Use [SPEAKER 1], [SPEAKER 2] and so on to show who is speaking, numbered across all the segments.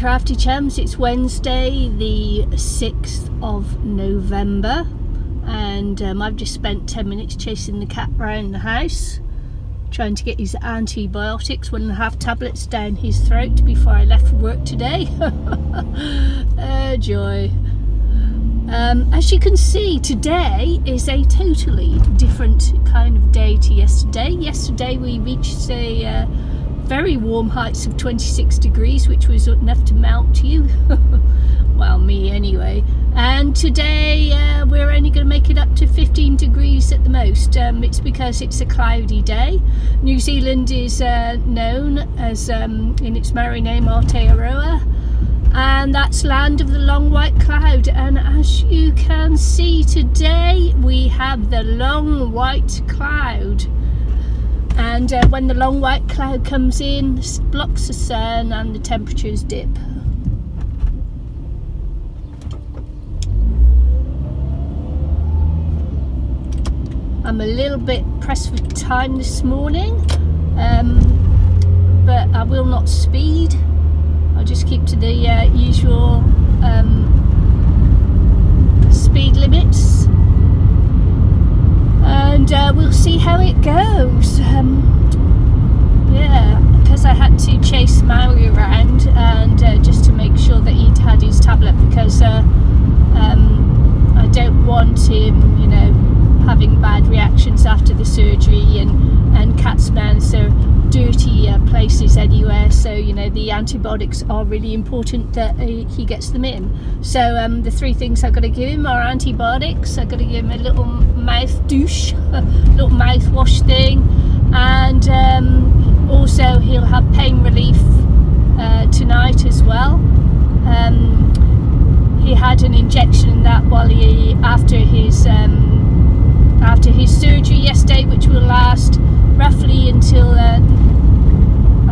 [SPEAKER 1] crafty chums, it's Wednesday the 6th of November and I've just spent 10 minutes chasing the cat around the house trying to get his antibiotics, 1.5 tablets down his throat before I left for work today. Oh joy. As you can see, today is a totally different kind of day to yesterday. Yesterday we reached a very warm heights of 26 degrees, which was enough to melt you. Well, me anyway. And today we're only going to make it up to 15 degrees at the most. It's because it's a cloudy day. New Zealand is known as, in its Maori name, Aotearoa, and that's land of the long white cloud. And as you can see today, we have the long white cloud. And when the long white cloud comes in, blocks the sun and the temperatures dip. I'm a little bit pressed for time this morning, but I will not speed. I'll just keep to the usual speed limits. And we'll see how it goes. Yeah, because I had to chase Maui around and just to make sure that he'd had his tablet, because I don't want him, you know, having bad reactions after the surgery, and cats mouths are dirty places anywhere, so you know the antibiotics are really important that he gets them in. So the 3 things I've got to give him are antibiotics. I've got to give him a little mouth douche, a little mouthwash thing, and also he'll have pain relief tonight as well. He had an injection in that while after his surgery yesterday, which will last roughly until I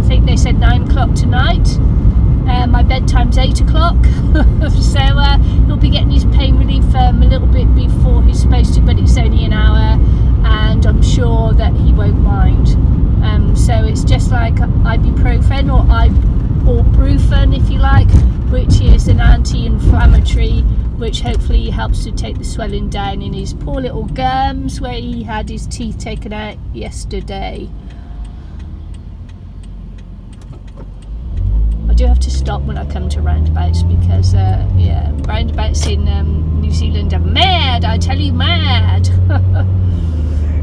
[SPEAKER 1] think they said 9 o'clock tonight. My bedtime's 8 o'clock. So he'll be getting his pain relief a little bit before he's supposed to, but it's only an hour and I'm sure that he won't mind. So it's just like ibuprofen or brufen, if you like, which is an anti-inflammatory, which hopefully helps to take the swelling down in his poor little gums where he had his teeth taken out yesterday. I do have to stop when I come to roundabouts because yeah, roundabouts in New Zealand are mad, I tell you, mad.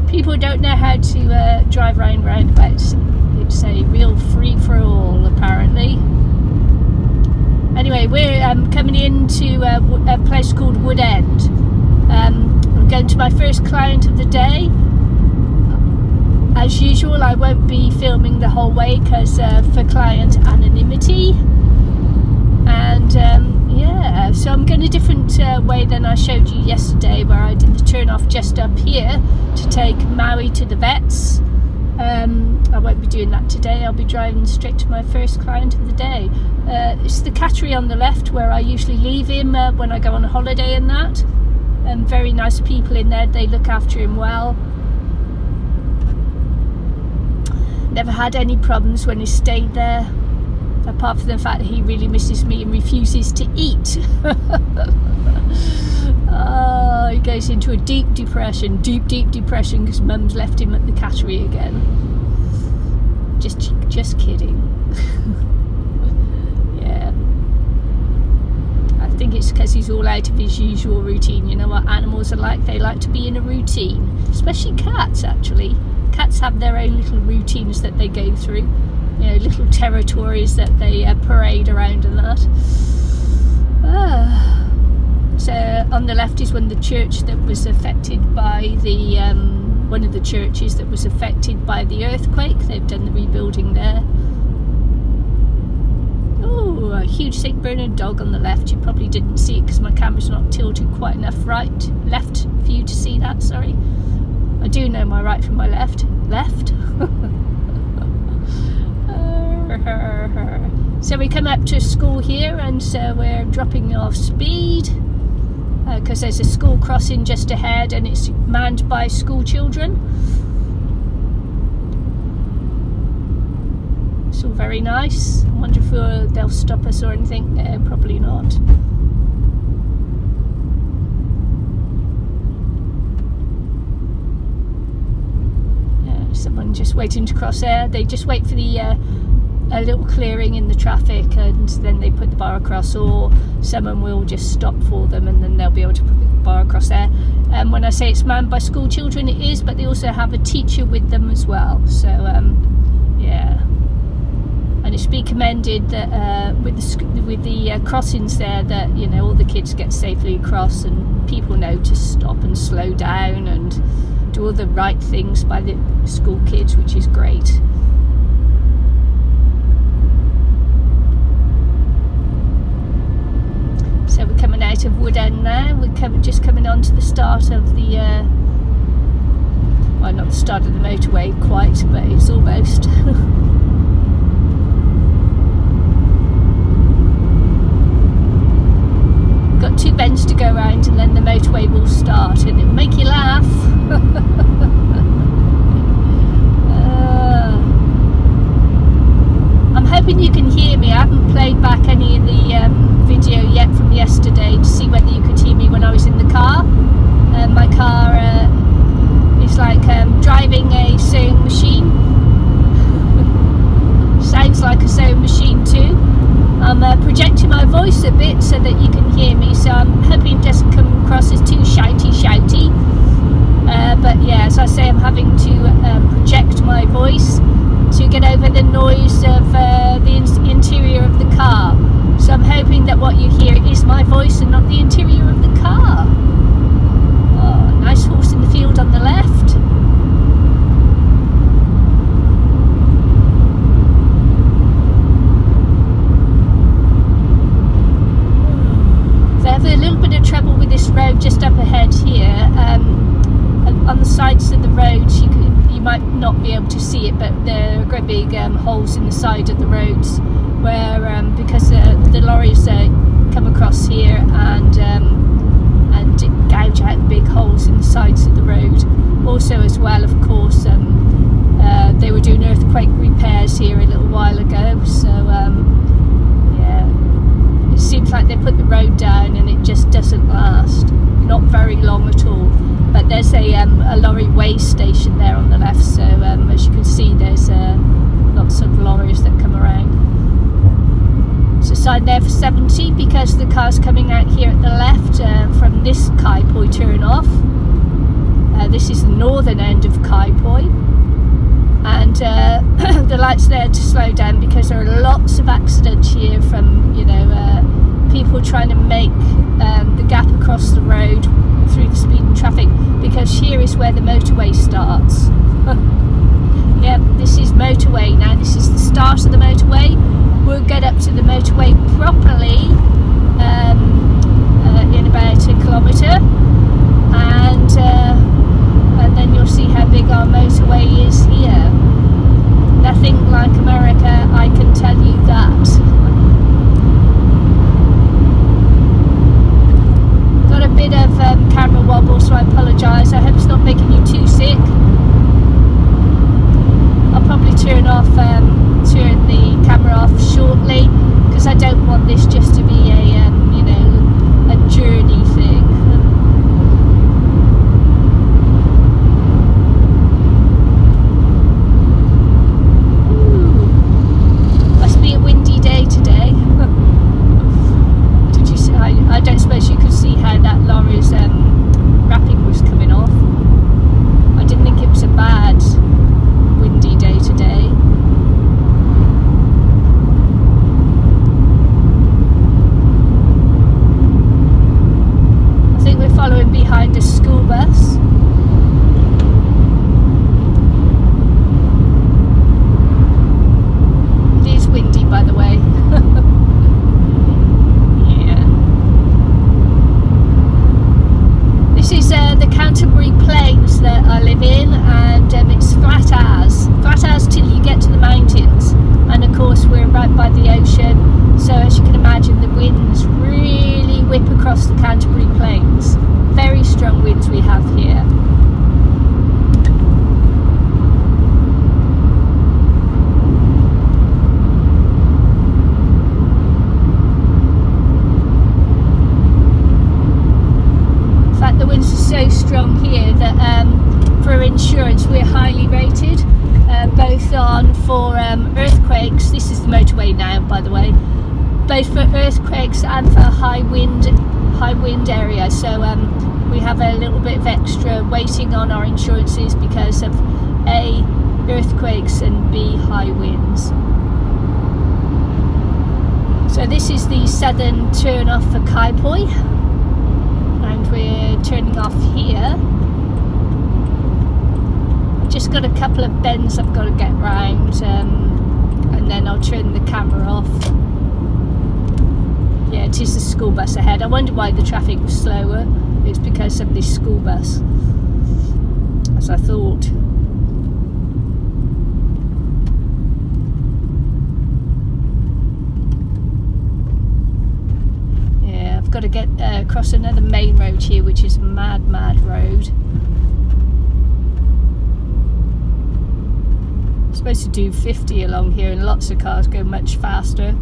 [SPEAKER 1] People don't know how to drive around roundabouts. It's a real free-for-all apparently. Anyway, we're coming into a place called Woodend. I'm going to my first client of the day. As usual, I won't be filming the whole way because for client anonymity. And yeah, so I'm going a different way than I showed you yesterday, where I did the turn off just up here to take Maui to the vets. I won't be doing that today. I'll be driving straight to my first client of the day. It's the cattery on the left where I usually leave him when I go on a holiday and that. Very nice people in there, they look after him well. Never had any problems when he stayed there, apart from the fact that he really misses me and refuses to eat. Oh, he goes into a deep depression because Mum's left him at the cattery again. Just kidding. Yeah, I think it's because he's all out of his usual routine. You know what animals are like? They like to be in a routine, especially cats. Actually, cats have their own little routines that they go through. You know, little territories that they parade around and that. So on the left is one of the church that was affected by the one of the churches that was affected by the earthquake. They've done the rebuilding there. Oh, a huge St. Bernard dog on the left. You probably didn't see it because my camera's not tilted quite enough left for you to see that, sorry. I do know my right from my left. So we come up to a school here, and so we're dropping off speed because there's a school crossing just ahead and it's manned by school children. So all very nice. I wonder if they'll stop us or anything. No, probably not. Someone just waiting to cross there. They just wait for the a little clearing in the traffic, and then they put the bar across, or someone will just stop for them and then they'll be able to put the bar across there. And when I say it's manned by school children, it is, but they also have a teacher with them as well. So yeah, and it's to be commended that with the crossings there, that, you know, all the kids get safely across and people know to stop and slow down and do all the right things by the school kids, which is great. So we're coming out of Wood End now. We're just coming on to the start of the well, not the start of the motorway quite, but it's almost. Got 2 bends to go around and then the motorway will start, and it'll make you laugh. I'm hoping you can hear me. I haven't played back any of the video yet from yesterday to see whether you could hear me when I was in the car. My car is like driving a sewing machine. Sounds like a sewing machine too. I'm projecting my voice a bit so that you can hear me, so I'm hoping it doesn't come across as too shouty. But yeah, as I say, I'm having to project my voice to get over the noise of the interior of the car. So I'm hoping that what you hear is my voice and not the interior of the car. Oh, nice horse in the field on the left. So I have a little bit of trouble with this road just up ahead here. On the sides of the road, you might not be able to see it, but there are great big holes in the side of the roads where because the lorries come across here and gouge out big holes in the sides of the road. Also, as well, of course, they were doing earthquake repairs here a little while ago, so yeah, it seems like they put the road down and it just doesn't last, not very long at all. But there's a lorry weigh station there on the left, so as you can see, there's lots of lorries that come around. So sign there for 70 because the car's coming out here at the left from this Kai Poi turn off. This is the northern end of Kai Poi, and the light's there to slow down because there are lots of accidents here from, you know, people trying to make the gap across the road through the speeding traffic, because here is where the motorway starts. Yep, this is motorway now. This is the start of the motorway. We'll get up to the motorway properly in about a kilometre, and then you'll see how big our motorway is here. Nothing like America, I can tell you that. Got a bit of camera wobble, so I apologise. I hope it's not making you too sick. I'll probably turn the camera off shortly, because I don't want this just to be a you know, a journey thing. Ooh, must be a windy day today. Did you see? I don't suppose you could see how that lorry's wrapping was coming off. I didn't think it was a bad windy day today. I think we're following behind a school bus. It is windy, by the way. Yeah. This is the Canterbury Plains that I live in, and it's flat as till you get to the mountains, and of course we're right by the ocean, so as you can imagine the winds really whip across the Canterbury Plains. Very strong winds we have here. insurance, we're highly rated, both on for earthquakes. This is the motorway now, by the way. Both for earthquakes and for high wind area. So we have a little bit of extra weighting on our insurances because of A, earthquakes, and B, high winds. So this is the southern turn off for Kaipoi, and we're turning off here. Just got a couple of bends I've got to get round, and then I'll turn the camera off. Yeah, it is the school bus ahead. I wonder why the traffic was slower. It's because of this school bus, as I thought. Yeah, I've got to get across another main road here, which is a mad road. Supposed to do 50 along here, and lots of cars go much faster,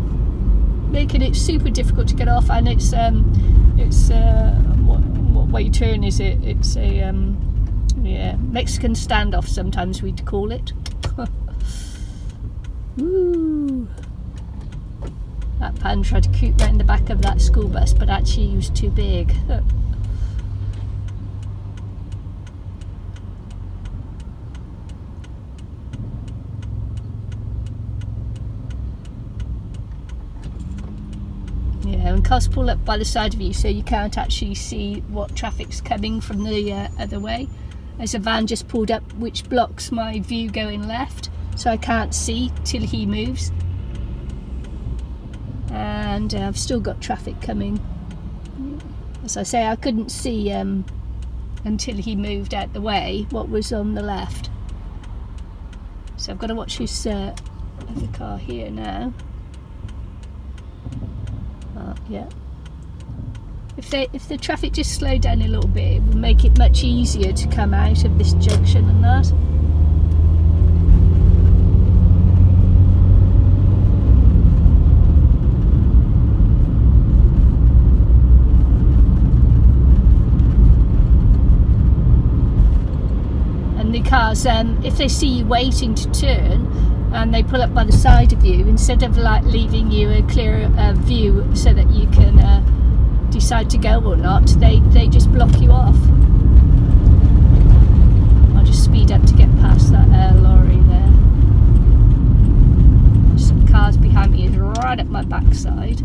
[SPEAKER 1] making it super difficult to get off. And it's what way turn is it? It's a yeah, Mexican standoff, sometimes we'd call it. Woo. That pan tried to creep round the back of that school bus, but actually he was too big. Yeah, and cars pull up by the side of you, so you can't actually see what traffic's coming from the other way. There's a van just pulled up which blocks my view going left, so I can't see till he moves. And I've still got traffic coming. As I say, I couldn't see until he moved out the way what was on the left. So I've got to watch this other car here now. Yeah. If the traffic just slowed down a little bit, it would make it much easier to come out of this junction and that. And the cars, if they see you waiting to turn, and they pull up by the side of you, instead of like leaving you a clear view so that you can decide to go or not, they just block you off. I'll just speed up to get past that lorry there. Some cars behind me is right up my backside.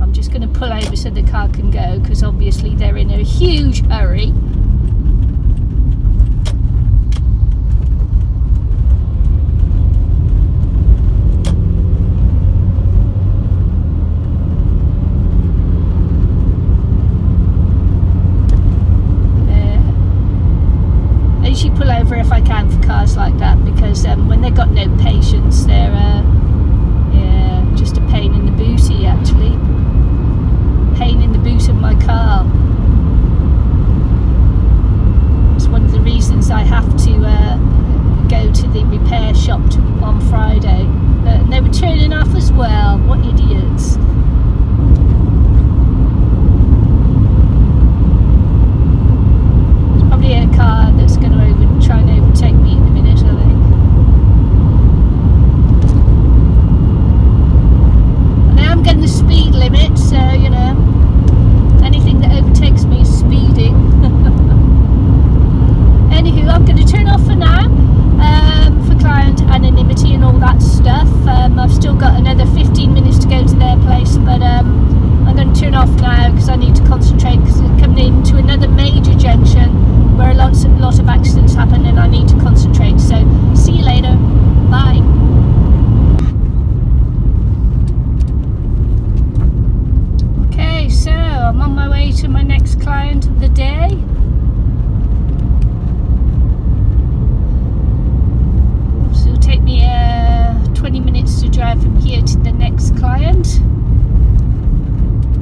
[SPEAKER 1] I'm just going to pull over so the car can go, because obviously they're in a huge hurry. Pull over if I can for cars like that, because when they've got no patience, they're yeah, just a pain in the booty, actually. Pain in the boot of my car. It's one of the reasons I have to go to the repair shop on Friday. And they were turning off as well. What idiots. There's probably a car that's going to try and overtake me in a minute, I think. And I am getting the speed limit, so you know, anything that overtakes me is speeding. Anywho, I'm going to turn off for now, for client anonymity and all that stuff. I've still got another 15 minutes to go to their place, but I'm going to turn off now because I need to concentrate, because it's coming into another major junction where a lot of accidents happen and I need to concentrate. So see you later. Bye. Okay, so I'm on my way to my next client of the day. So it'll take me 20 minutes to drive from here to the next client.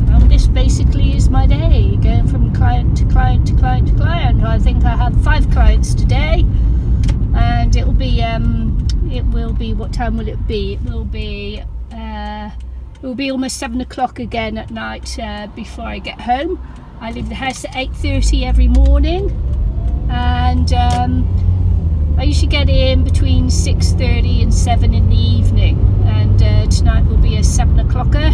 [SPEAKER 1] And this basically is my day, going from client to client to client to client. I think I have 5 clients today, and it will be what time will it be? It will be almost 7 o'clock again at night before I get home. I leave the house at 8:30 every morning, and I usually get in between 6:30 and 7 in the evening, and tonight will be a 7 o'clocker.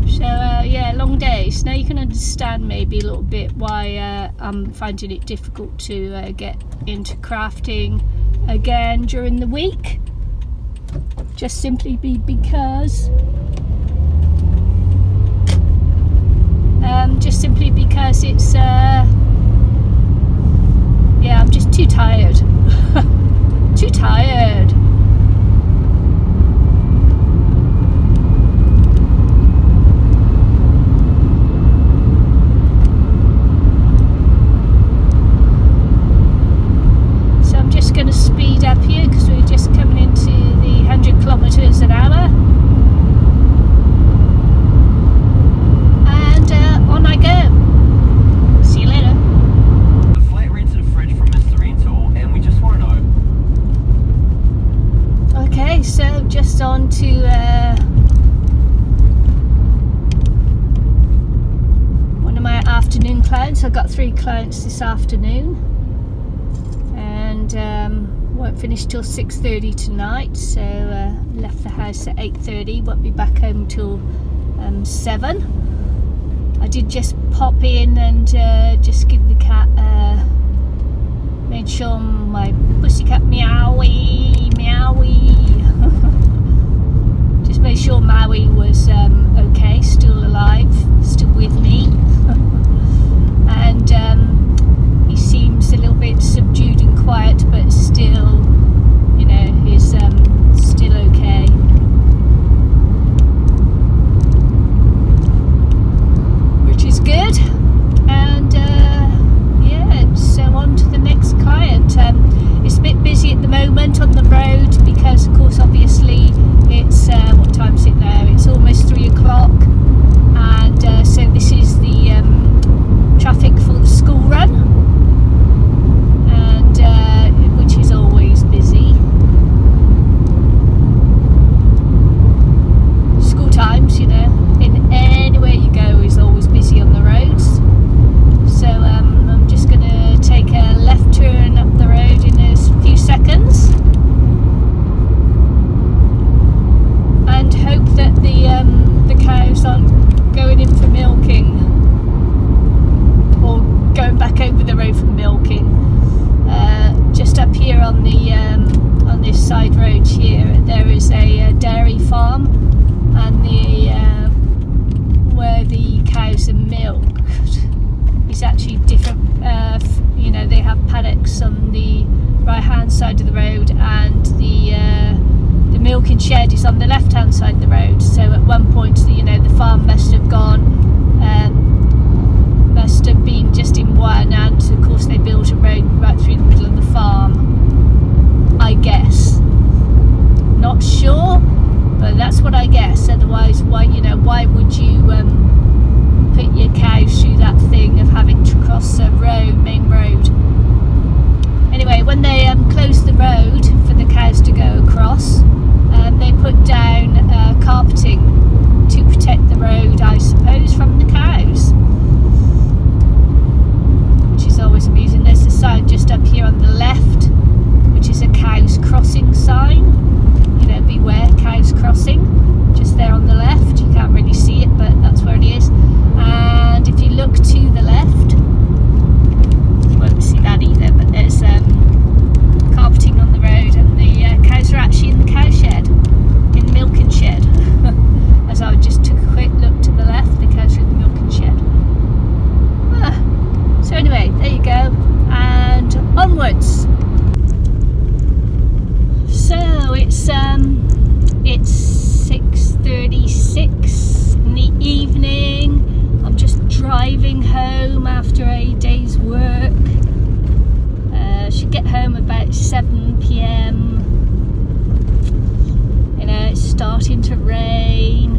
[SPEAKER 1] So yeah, long days. Now you can understand maybe a little bit why I'm finding it difficult to get into crafting again during the week. Just simply because it's yeah, I'm just too tired. Too tired. So I'm just going to speed up here because we're just coming into the 100 kilometers an hour. And on I go. See you later.
[SPEAKER 2] The flat ran to the fridge from Mr. Rental, and we just want to know.
[SPEAKER 1] Okay, so just on to one of my afternoon clients. I've got 3 clients this afternoon, and won't finish till 6:30 tonight. So left the house at 8:30. Won't be back home till 7. I did just pop in and just give the cat, made sure my pussycat meowie, meowie. Just made sure Maui was okay, still alive, still with me. And he seems a little bit subdued and quiet, but still, you know, he's still okay. Which is good. And yeah, so on to the next client. It's a bit busy at the moment on the road because, of course, obviously it's what time is it now? It's almost 3 o'clock, and so this is the traffic for the school run, and which is always busy. School times, you know, in anywhere you go is always busy on the roads. So I'm just going to take a left turn up the road in a few seconds, and hope that the cows aren't going in for milking, or going back over the road for milking. Just up here on the on this side road here, there is a dairy farm, and the where the cows are milked is actually different. You know, they have paddocks on the right hand side of the road, and the milking shed is on the left hand side of the road. So at one point, you know, the farm must have been just in one, and of course they built a road right through the middle of the farm, I guess. Not sure, but that's what I guess. Otherwise, why would you put your cows through that thing of having to cross a road, main road? Anyway, when they closed the road for the cows to go across, they put down carpeting to protect the road, I suppose, from the cows, which is always amusing. There's a sign just up here on the left, which is a cows crossing sign. You know, beware cows crossing. Just there on the left. You can't really see it, but that's where it is. And if you look to the left, you won't see that either, but there's carpeting on the road, and the cows are actually in the cow shed, in the milking shed. As I just took a quick look to the left, the cows are in the milking shed. So anyway, there you go, and onwards. So it's 6:36 in the evening. I'm just driving home after a day's work. Should get home about 7 p.m. You know, it's starting to rain.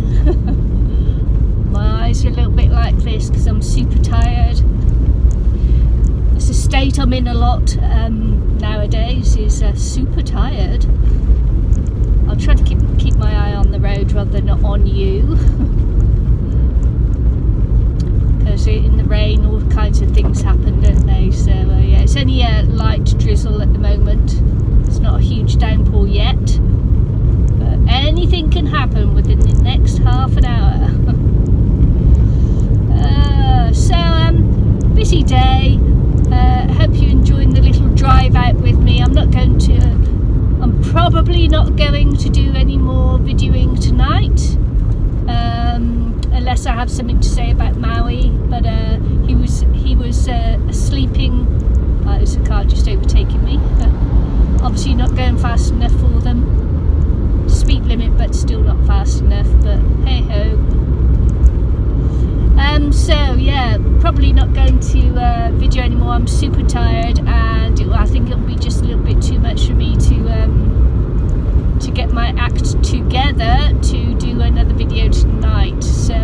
[SPEAKER 1] My eyes are a little bit like this because I'm super tired. It's a state I'm in a lot nowadays, is super tired. I'll try to keep my eye on the road rather than on you. Because in the rain, all kinds of things happen, don't they? So yeah, it's only a light drizzle at the moment. It's not a huge downpour yet, but anything can happen within the next half an hour. Busy day. Hope you're enjoying the little drive out with me. I'm probably not going to do any more videoing tonight, unless I have something to say about Maui. But he was sleeping. There's a car just overtaking me. Obviously not going fast enough for them. Speed limit, but still not fast enough. But hey ho. So yeah, probably not going to video anymore. I'm super tired, and I think it'll be just a little bit too much for me to get my act together to do another video tonight. So